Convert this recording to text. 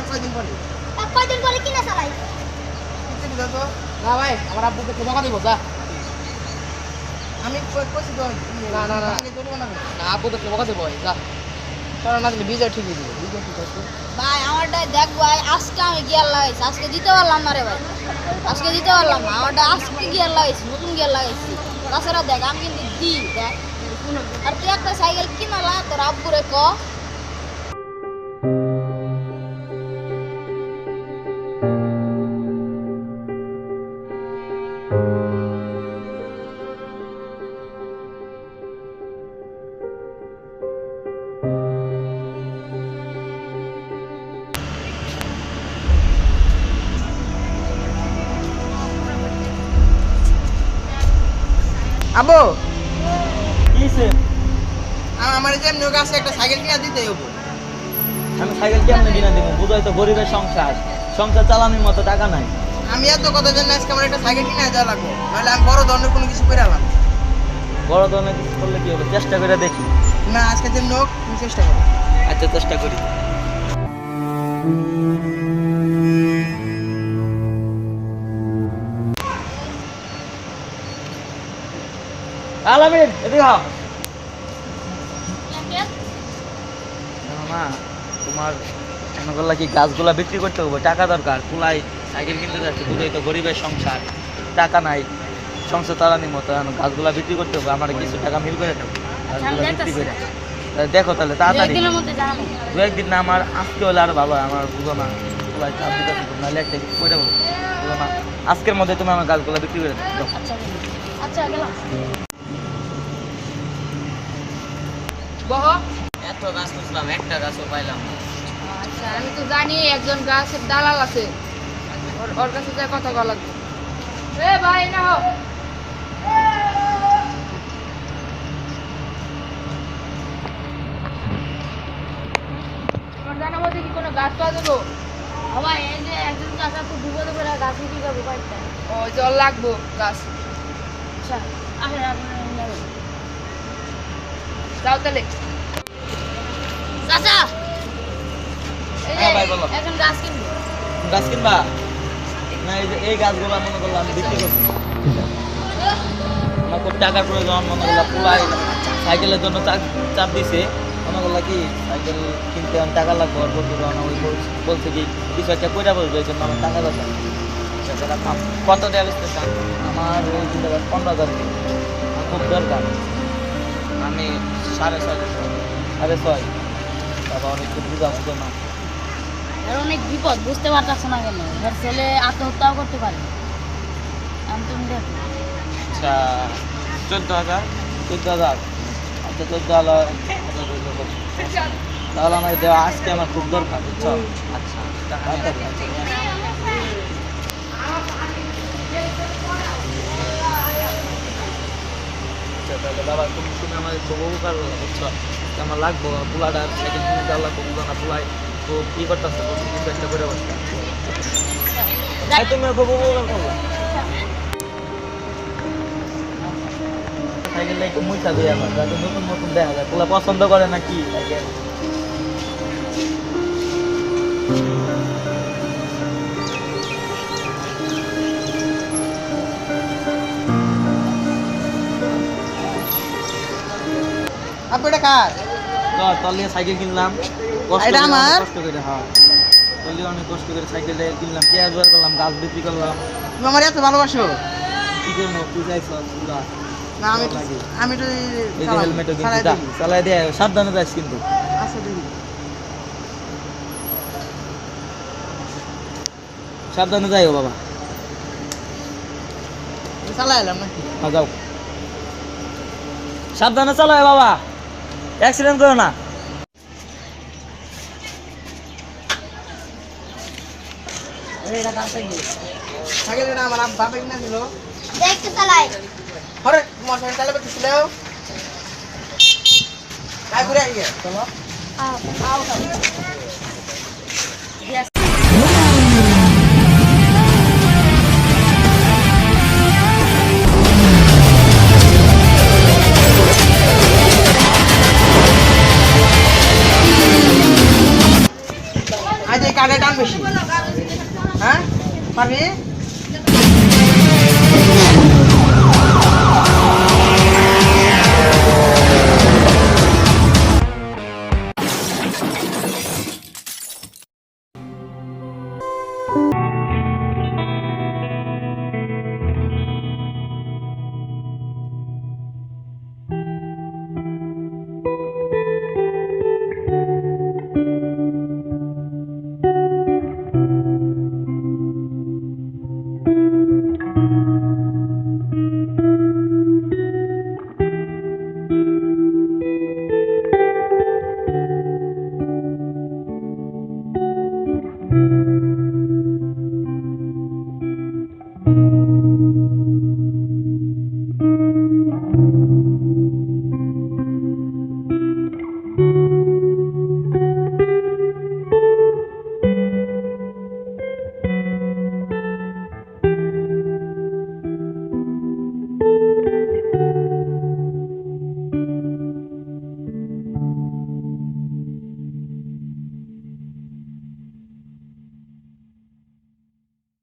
কয়দিন পরে কয়দিন পরে কিনা চালাই না ভাই আমার আব্বুকে বকা দিব যা আমি কইছি তো না না না না আব্বুকে বকা দিব যা কারণ না দিলে বিজয় ঠিকই দিব বিজয় ঠিক আছে ভাই আমারটাই দেখ ভাই আজকে আমি গিয়ার লাগাইছি আজকে দিতে পারলাম না রে ভাই আজকে দিতে পারলাম না আমারটা আজকে গিয়ার লাগাইছি নতুন গিয়ার লাগাইছি তাছাড়া দেখ আমি কিন্তু দিই দেখ আর তুই একটা সাইকেল কিনালা তোর আব্বুরে ক আব্বু কিসে আমার যে এমনি কাছে একটা সাইকেল কিনা দিতে হবে আমি সাইকেল কেমনে কিনা দেবো বুঝাই তো গরিবের সংসার সংসার চালানোর মতো টাকা নাই আমি এত কথা জানি আজকে আমার একটা সাইকেল কিনা দেওয়া লাগবে নাহলে আমি বড় ধরনের কোনো কিছু করে আলাম বড় ধরনের কিছু করলে কি হবে চেষ্টা করে দেখি না আজকে যে নোক তুমি চেষ্টা করো আচ্ছা চেষ্টা করি আলামিন এদিকে আও মা তোমার মনে করলা কি গাছগুলা বিক্রি করতে হবে টাকা দরকার কুলাই সাইকেল কিনতে যাচ্ছে বুঝোই তো গরিবের সংসার টাকা নাই সংসার চালানির মতো গাছগুলা বিক্রি করতে হবে আমার কিছু টাকা মিল করে দেবো গাছগুলা বিক্রি করে দেখো তাহলে তাড়াতাড়ি দু একদিন না আমার আজকে হলে আরো ভালো হয় আমার বুঝো না কুলাই চাপ দিতে নাহলে একটা কিছু করে বলবো বুঝো না আজকের মধ্যে তুমি আমার গাছগুলা বিক্রি করে দেবো আচ্ছা গেলাম বহ এত গাছ খুঁজলাম একটা গাছও পাইলাম না আচ্ছা আমি তো জানি একজন গাছের দালাল আছে ওর কাছে যা কথা বলা লাগবে এ ভাই না হো তোমার জানা মধ্যে কি কোনো গাছ পাওয়া যাবো ভাই এই যে একজন চাচা খুব বিপদে পড়ে গাছ বিক্রি করবো কয়েকটা ও জল লাগবো গাছ আচ্ছা আসেন আপনার যাও তাহলে চাচা এই যে হ্যাঁ ভাই, বলো। এখন গাছ কিনবো গাছ কিনবা না এই যে এই গাছগুলো মনে করলাম আমি বিক্রি করবো আমার খুব টাকার প্রয়োজন মনে করলাম পুরাই সাইকেলের জন্য চাপ দিছে মনে করলাম কি সাইকেল কিনতে আমার টাকা লাগবে ওর বলতে ওই বলছে কি কিছু একটা কইরা বলবে এই জন্য আমার টাকা দরকার কত দেওয়া বেচতে চান আমার ওই 15,000 আমার খুব দরকার আমি 6.5 তারপর অনেক বুঝা বুঝো না এর অনেক বিপদ বুঝতে পারতেছ না কেন এর ছেলে আত্মহত্যাও করতে পারে আমি তুমি দেখো আচ্ছা 14,000 আচ্ছা 14,000 তাহলে আমার দেওয়া আজকে আমার খুব দরকার বুঝছো আচ্ছা তাহলে বাবা তুমি আমাদের খুব উপকার করলো বুঝছো আমার লাগবো পোলাটা সাইকেল কিনে দেওয়া লাগবো বুঝো না পোলাই খুব ই করতেছে কিছু একটা করে বসতে তুমি খুব উপকার করলো সাইকেলটা একটু মুছা দিই আমার যাতে নতুন নতুন দেখা যায় পোলা পছন্দ করে না কি সাইকেল আব্বু এটা কার তোর লিয়ে সাইকেল কিনলাম এটা আমার? কষ্ট করে হ্যাঁ তোর লিয়ে অনেক কষ্ট করে সাইকেলটা কিনলাম পেঁয়াজ বার করলাম গাছ বিক্রি করলাম তুমি আমার এত ভালোবাসো কি করবো তুই যাইছ পুরা না আমি তো এই যে হেলমেটও কিনছি যা চালাই দিয়ে সাবধানে যাস কিন্তু আচ্ছা দেখি সাবধানে যাইও বাবা চালাই এলাম নাকি হ্যাঁ যাও সাবধানে চালায় বাবা অ্যাক্সিডেন্ট করো না সাইকেল এটা আমার বাবা কিনা ছিল দেখতে চালাই হরে তোমার সাইকেল চালাবে তো ছিল কাই ঘুরে আইয়ে চলো আও কারে টান বেশি হ্যাঁ পারবি